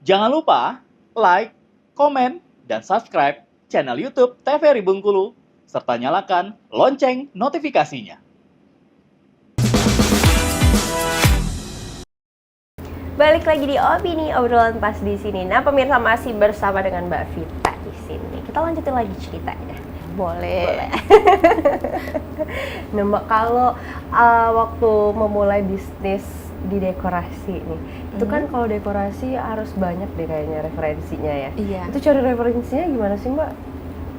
Jangan lupa like, komen, dan subscribe channel YouTube TVRI Bengkulu, serta nyalakan lonceng notifikasinya. Balik lagi di Opini Obrolan Pas di sini. Nah, pemirsa masih bersama dengan Mbak Vita di sini. Kita lanjutin lagi ceritanya. Boleh. Nah, Mbak, kalau waktu memulai bisnis di dekorasi nih, itu kan kalau dekorasi harus banyak deh kayaknya referensinya ya. Iya. Itu cari referensinya gimana sih, Mbak?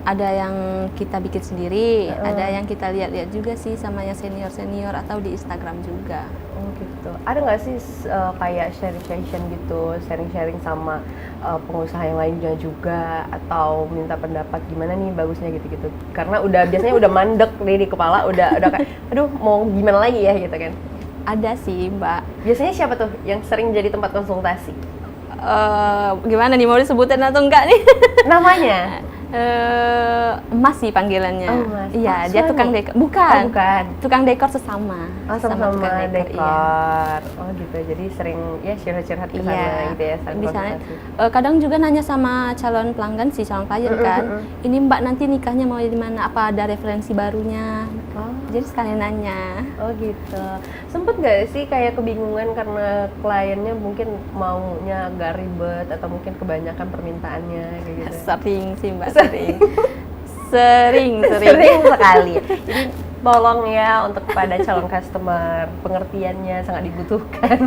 Ada yang kita bikin sendiri, ada yang kita lihat-lihat juga sih sama yang senior-senior atau di Instagram juga. Oh gitu. Ada nggak sih kayak sharing gitu, sharing sama pengusaha yang lainnya juga, atau minta pendapat gimana nih bagusnya gitu-gitu? Karena biasanya udah mandek nih di kepala, udah kayak, aduh mau gimana lagi ya gitu kan? Ada sih, Mbak. Biasanya siapa tuh yang sering jadi tempat konsultasi? Gimana nih, mau disebutin atau enggak nih? Namanya? Emas sih panggilannya. Oh, Mas. Iya, Oh, dia suami? tukang dekor. Bukan. Oh, bukan. Tukang dekor sesama. Oh, sama tukang dekor. Iya. Oh gitu. Jadi sering ya curhat-curhat ke sana Iya, gitu ya, saling misalnya konsultasi. kadang juga nanya sama calon pelanggan sih, calon klien kan, ini Mbak nanti nikahnya mau di mana? Apa ada referensi barunya? Oh. Jadi sekalian nanya. Oh gitu. Sempet nggak sih kayak kebingungan karena kliennya mungkin maunya agak ribet atau mungkin kebanyakan permintaannya kayak gitu? Sering sih Mbak, sering. Sering. Sering sekali. Jadi tolong ya untuk kepada calon customer, pengertiannya sangat dibutuhkan.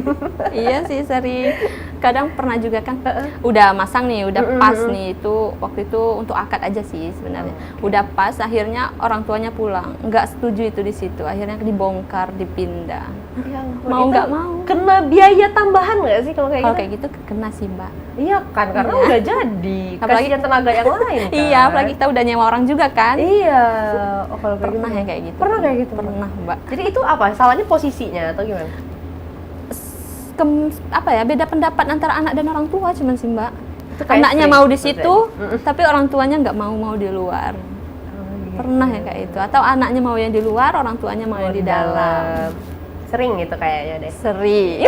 Iya sih sering. Kadang pernah juga kan, udah masang nih, udah pas nih, itu waktu itu untuk akad aja sih sebenarnya. Udah pas, akhirnya orang tuanya pulang, nggak setuju itu di situ. Akhirnya dibongkar, dipindah. Ya ampun, Mau itu nggak mau. kena biaya tambahan nggak sih kalau kayak Kalau gitu? kayak gitu kena sih Mbak. Iya kan, karena Iya. udah jadi. Apalagi- Kasihan tenaga yang lain kan? Iya, apalagi kita udah nyewa orang juga kan. Iya. Oh kalau kayak Pernah gitu. ya kayak gitu. Pernah kayak gitu? Pernah Mbak. Jadi itu apa? Salahnya posisinya atau gimana? Apa ya, beda pendapat antara anak dan orang tua cuman sih Mbak. Itu kayak Anaknya sering mau di terjadi. situ, tapi orang tuanya nggak mau di luar. Pernah ya kayak itu. Atau anaknya mau yang di luar, orang tuanya mau yang di dalam. Sering gitu kayaknya deh. Sering.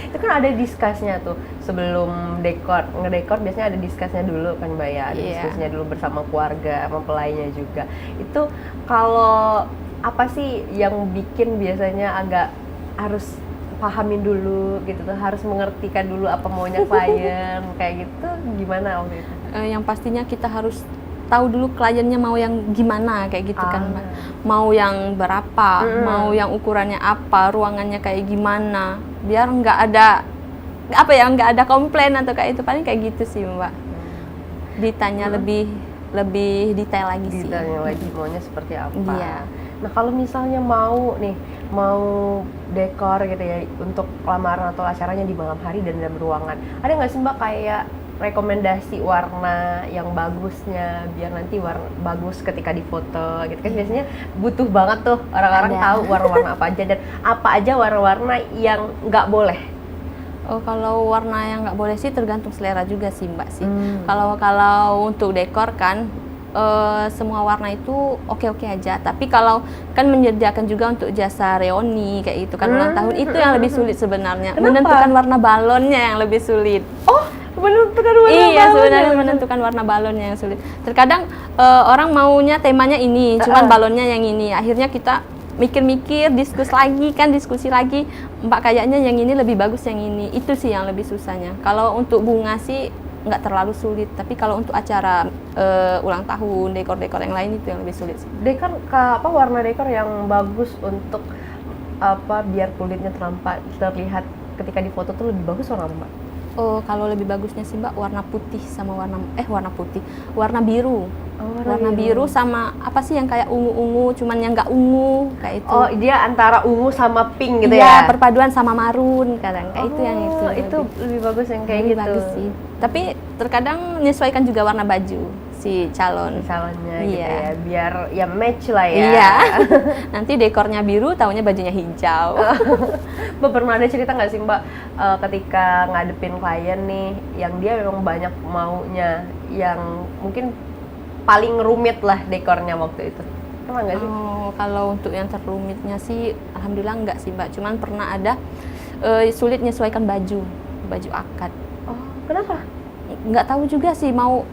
Itu kan ada diskusnya tuh sebelum ngedekor biasanya ada diskusnya dulu kan Mbak ya, ada Iya. diskusinya dulu bersama keluarga, sama pelainya juga. Itu kalau apa sih yang bikin biasanya agak harus pahamin dulu gitu tuh, harus mengertikan dulu apa maunya klien kayak gitu, gimana waktu itu? Yang pastinya kita harus tahu dulu kliennya mau yang gimana kayak gitu kan Mbak. Mau yang berapa, mau yang ukurannya apa, ruangannya kayak gimana, biar nggak ada nggak ada komplain atau kayak itu, paling kayak gitu sih Mbak. Ditanya lebih detail lagi sih. Detailnya lagi maunya seperti apa. Iya. Nah kalau misalnya mau dekor gitu ya untuk lamaran atau acaranya di malam hari dan dalam ruangan, ada nggak sih Mbak kayak rekomendasi warna yang bagusnya biar nanti bagus ketika difoto gitu kan? Biasanya butuh banget tuh orang-orang Ada. tahu warna-warna apa aja dan apa aja warna-warna yang nggak boleh. Oh, kalau warna yang nggak boleh sih tergantung selera juga sih Mbak sih. Kalau untuk dekor kan semua warna itu oke-oke aja. Tapi kalau kan menyediakan juga untuk jasa reoni kayak gitu kan ulang tahun, itu yang lebih sulit sebenarnya. Kenapa? Menentukan warna balonnya yang lebih sulit. Oh menentukan warna Iya, balonnya. sebenarnya menentukan warna balonnya yang sulit. Terkadang orang maunya temanya ini, cuman balonnya yang ini. Akhirnya kita mikir-mikir, diskusi lagi, Mbak kayaknya yang ini lebih bagus yang ini. Itu sih yang lebih susahnya. Kalau untuk bunga sih nggak terlalu sulit, tapi kalau untuk acara ulang tahun, dekor-dekor yang lain itu yang lebih sulit sih. Dekor warna dekor yang bagus untuk biar kulitnya terlihat ketika difoto tuh lebih bagus warna apa Mbak? Oh, kalau lebih bagusnya sih Mbak warna putih sama warna biru. Warna biru sama apa sih yang kayak ungu-ungu, cuman yang nggak ungu kayak itu. Oh, dia antara ungu sama pink gitu Iya, ya? perpaduan sama marun kadang kayak itu yang itu. Itu lebih bagus yang kayak lebih gitu. bagus sih. Tapi terkadang menyesuaikan juga warna baju si calon. Calonnya gitu Iya. ya, biar ya match lah ya. Iya. Nanti dekornya biru, taunya bajunya hijau. Mbak pernah ada cerita nggak sih Mbak ketika ngadepin klien nih, yang dia memang banyak maunya, yang mungkin paling rumit lah dekornya waktu itu? Pernah nggak sih? Oh, kalau untuk yang terrumitnya sih, alhamdulillah enggak sih Mbak. Cuman pernah ada sulit menyesuaikan baju. baju akad. Oh, kenapa? Nggak tahu juga sih, mau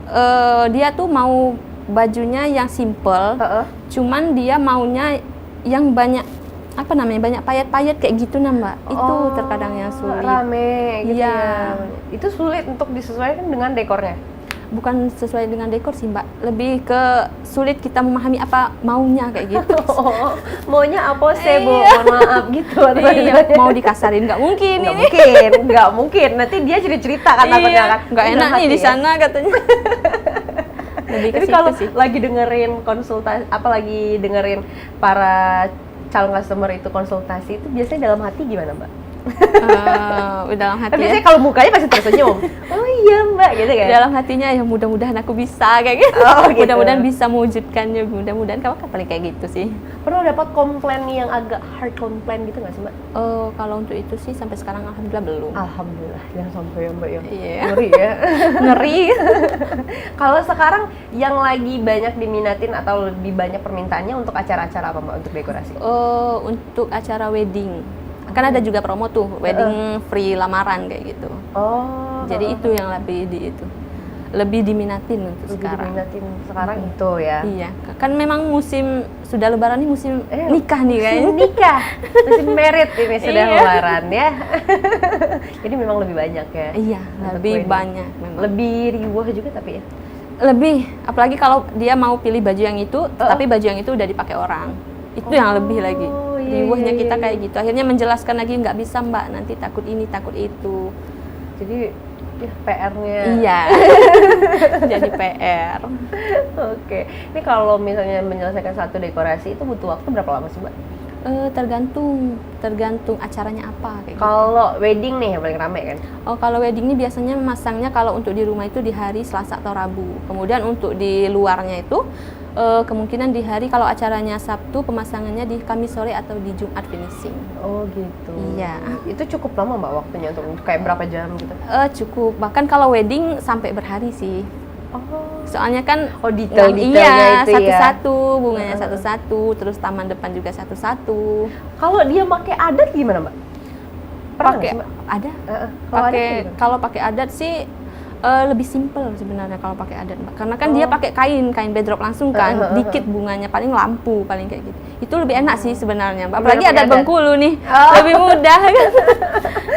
dia tuh mau bajunya yang simple, cuman dia maunya yang banyak apa namanya, banyak payet-payet kayak gitu nah Mbak. Itu terkadang yang sulit. Rame gitu Iya. ya. Itu sulit untuk disesuaikan dengan dekornya. Bukan sesuai dengan dekor sih Mbak, lebih ke sulit kita memahami apa maunya kayak gitu. Maunya apa sih, Bu? Iya. Mohon maaf gitu. Iya, mau dikasarin nggak mungkin Nggak ini. mungkin, nggak mungkin. Nanti dia cerita kan takutnya kan. Nggak enak nih di sana katanya. Lebih ke Tapi situ kalau sih. lagi dengerin konsultasi, lagi dengerin para calon customer itu konsultasi, itu biasanya dalam hati gimana, Mbak? Dalam hati Tapi ya. biasanya kalau mukanya pasti tersenyum. Oh iya, Mbak, gitu kan? Dalam hatinya ya mudah-mudahan aku bisa kayak gitu. Oh, gitu. Mudah-mudahan bisa mewujudkannya, mudah-mudahan kamu kan paling kayak gitu sih. Pernah dapat komplain yang agak hard komplain gitu nggak sih, Mbak? Kalau untuk itu sih sampai sekarang alhamdulillah belum. Alhamdulillah, jangan sampai ya, Mbak ya. Iya. Ngeri ya. Ngeri. Kalau sekarang yang lagi banyak diminatin atau lebih banyak permintaannya untuk acara-acara apa, Mbak, untuk dekorasi? Untuk acara wedding. Kan ada juga promo tuh, wedding free lamaran kayak gitu. Oh. Jadi itu yang lebih diminatin untuk lebih sekarang. diminatin sekarang itu ya. Iya, kan memang musim sudah lebaran nih, musim nikah nih kayaknya. Musim nikah, musim merit ini sudah Iya. lebaran ya. Jadi memang lebih banyak ya. Iya, Untuk lebih wedding. banyak memang. Lebih riuh juga tapi ya. Lebih, apalagi kalau dia mau pilih baju yang itu, tapi baju yang itu udah dipakai orang. Itu yang lebih lagi. Iya, Riuhnya iya, kita iya. kayak gitu. Akhirnya menjelaskan lagi nggak bisa Mbak, nanti takut ini, takut itu. Jadi ya PR-nya. Iya. Jadi PR. Oke. Ini kalau misalnya menyelesaikan satu dekorasi itu butuh waktu berapa lama sih, Mbak? Tergantung acaranya apa kayak gitu. Kalau wedding nih yang paling rame kan? Oh, kalau wedding ini biasanya masangnya kalau untuk di rumah itu di hari Selasa atau Rabu. Kemudian untuk di luarnya itu kemungkinan di hari, kalau acaranya Sabtu, pemasangannya di Kamis sore atau di Jumat finishing. Oh gitu. Iya. Itu cukup lama, Mbak, waktunya untuk kayak berapa jam gitu? Cukup. Bahkan kalau wedding sampai berhari sih. Oh. Soalnya kan Oh, detail-detailnya iya, itu ya. satu-satu, bunganya satu-satu, terus taman depan juga satu-satu. Kalau dia pakai adat gimana, Mbak? Pernah nggak Pakai sih, Mbak? ada. Kalau adat Pakai gimana? kalau pakai adat sih lebih simpel sebenarnya kalau pakai adat, Mbak. Karena kan dia pakai kain bedrop langsung kan, dikit bunganya, paling lampu, paling kayak gitu. Itu lebih enak sih sebenarnya, Mbak. Apalagi Pakai adat adat. Bengkulu nih, Oh. lebih mudah kan.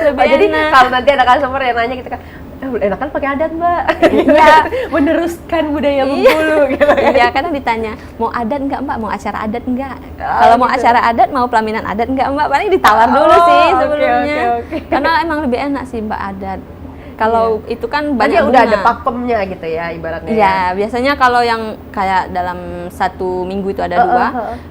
Lebih Jadi enak. kalau nanti ada customer yang nanya gitu kan, enakan pakai adat, Mbak. Iya. Meneruskan budaya Bengkulu gitu. Iya, kadang ditanya, mau adat enggak Mbak? Mau acara adat enggak? Kalau mau gitu. acara adat, mau pelaminan adat enggak Mbak? Paling ditawar dulu Oh, sih oke, sebelumnya. oke. Karena emang lebih enak sih Mbak adat. Kalau itu kan Berarti banyak udah ada bunga. pakemnya gitu ya ibaratnya. Iya, biasanya kalau yang kayak dalam satu minggu itu ada dua,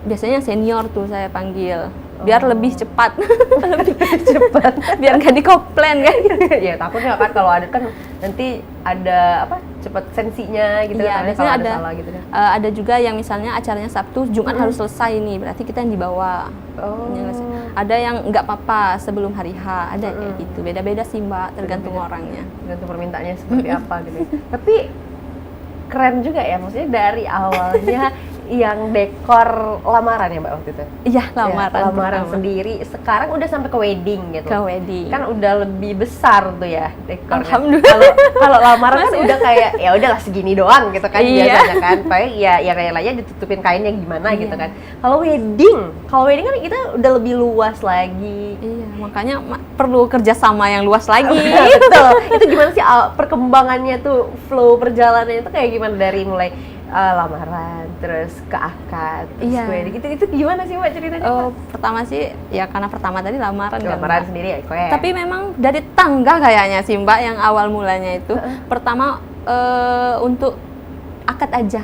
biasanya senior tuh saya panggil. Biar lebih cepat. Lebih cepat. Biar nggak dikomplain kan. Ya takutnya kan kalau adat kan nanti ada apa cepat sensinya gitu Iya, kan biasanya kalau ada salah gitu kan. ada juga yang misalnya acaranya Sabtu, Jumat harus selesai nih, berarti kita yang dibawa. Oh. Ada yang nggak apa-apa sebelum hari H, ada kayak gitu. Beda-beda sih Mbak, tergantung orangnya. Tergantung permintaannya seperti apa gitu. ya. Tapi keren juga ya, maksudnya dari awalnya yang dekor lamaran ya Mbak waktu itu. Iya, lamaran. Ya, lamaran pertama. sendiri. Sekarang udah sampai ke wedding gitu. Ke wedding. Kan udah lebih besar tuh ya dekornya. Alhamdulillah. Kalau lamaran kan udah kayak ya udahlah segini doang gitu kan Iya. biasanya kan. Paling ya yang lainnya ditutupin kainnya gimana Iya. gitu kan. Kalau wedding kan kita udah lebih luas lagi. Iya, makanya perlu kerjasama yang luas lagi. Betul. Itu gimana sih perkembangannya tuh, flow perjalanannya itu kayak gimana dari mulai lamaran terus ke akad terus Iya. wedding itu gimana sih Mbak ceritanya? Pertama sih ya karena pertama tadi lamaran kan, Lamaran Mbak. sendiri ya kue. Tapi memang dari tangga kayaknya sih Mbak yang awal mulanya itu. Pertama untuk akad aja.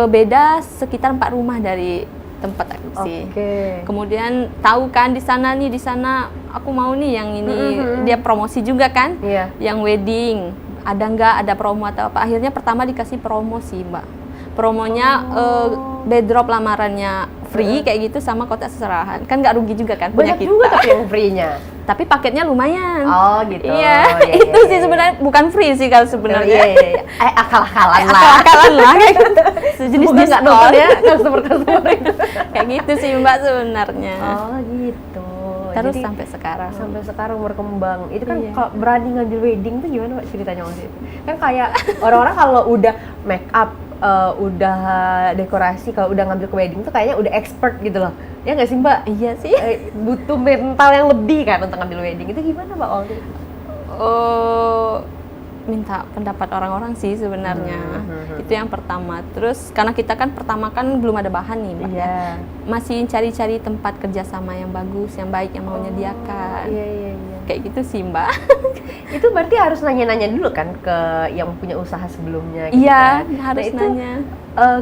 Beda sekitar 4 rumah dari tempat eksekusi. Oke. Kemudian tahu kan di sana aku mau nih yang ini, dia promosi juga kan, Iya. yang wedding ada nggak ada promo atau apa. Akhirnya pertama dikasih promo sih Mbak, promonya bedrop lamarannya free kayak gitu sama kotak seserahan, kan nggak rugi juga kan punya Banyak kita. juga tapi yang free-nya. Tapi paketnya lumayan. Oh gitu. Iya, Iya, itu iya, sih iya. sebenarnya bukan free sih kalau sebenarnya. Iya. Akal-akalan lah. Akal-akalan lah kayak gitu. Sejenis Semoga nggak diskon. nonton ya customer itu. Kayak gitu sih Mbak sebenarnya. Oh gitu. terus jadi sampai sekarang. sampai sekarang berkembang. Itu kan Iya. kalau berani ngambil wedding tuh gimana Mbak ceritanya waktu itu? Kan kayak orang-orang kalau udah make up, udah dekorasi, kalau udah ngambil ke wedding tuh kayaknya udah expert gitu loh. Ya nggak sih Mbak? Iya sih. Butuh mental yang lebih kan untuk ngambil wedding. Itu gimana Mbak waktu itu? Minta pendapat orang-orang sih sebenarnya. Itu yang pertama. Terus karena kita kan pertama kan belum ada bahan nih Mbak. Iya. Masih cari-cari tempat kerjasama yang bagus, yang baik, yang mau menyediakan. Iya. Kayak gitu sih Mbak. Itu berarti harus nanya-nanya dulu kan ke yang punya usaha sebelumnya gitu Iya, kan? harus Nah, itu, nanya.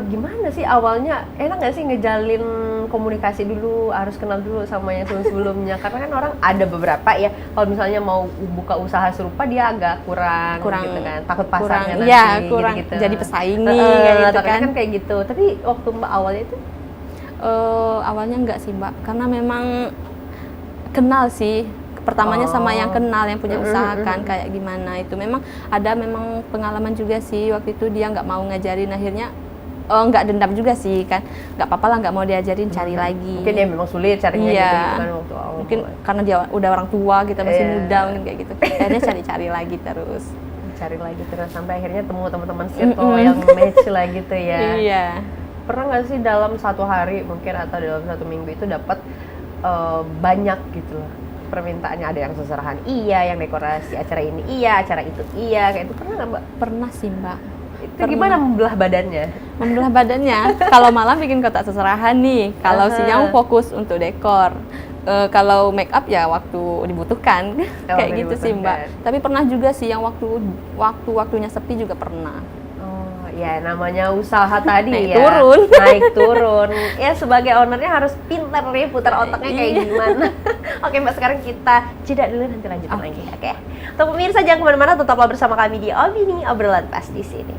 gimana sih awalnya, enak nggak sih ngejalin komunikasi dulu, harus kenal dulu sama yang sebelumnya? Karena kan orang ada beberapa ya, kalau misalnya mau buka usaha serupa dia agak kurang gitu kan, takut pasarnya nanti iya, kurang gitu-gitu. jadi pesaing nih kayak gitu takutnya kan. kayak gitu. Tapi waktu Mbak awalnya itu Awalnya enggak sih Mbak, karena memang kenal sih. Pertamanya sama yang kenal, yang punya usaha kan kayak gimana itu. Memang ada pengalaman juga sih waktu itu dia nggak mau ngajarin, akhirnya nggak dendam juga sih kan, nggak apa-apa lah nggak mau diajarin, cari lagi. mungkin dia memang sulit carinya Iya. gitu kan waktu awal. Mungkin karena dia udah orang tua, kita masih Iya. muda mungkin kayak gitu. Akhirnya cari-cari lagi terus. Cari lagi terus sampai akhirnya temu teman-teman circle yang match lah gitu ya. Iya. Pernah nggak sih dalam satu hari mungkin atau dalam satu minggu itu dapat banyak gitu loh permintaannya, ada yang seserahan iya, yang dekorasi acara ini iya, acara itu iya, kayak itu pernah nggak Mbak? Pernah sih Mbak. Itu Pernah. gimana membelah badannya? Membelah badannya. Kalau malam bikin kotak seserahan nih, kalau siang fokus untuk dekor. Kalau make up ya waktu dibutuhkan kayak gitu sih Mbak. dibutuhkan. Tapi pernah juga sih yang waktunya sepi juga pernah. Oh ya, namanya usaha tadi Naik ya. turun. Naik turun. Ya sebagai ownernya harus pintar nih putar otaknya kayak Iya. gimana. Oke Mbak, sekarang kita jeda dulu, nanti lanjutin lagi. Oke. Untuk pemirsa jangan kemana-mana, tetaplah bersama kami di Opini Obrolan Pas di sini.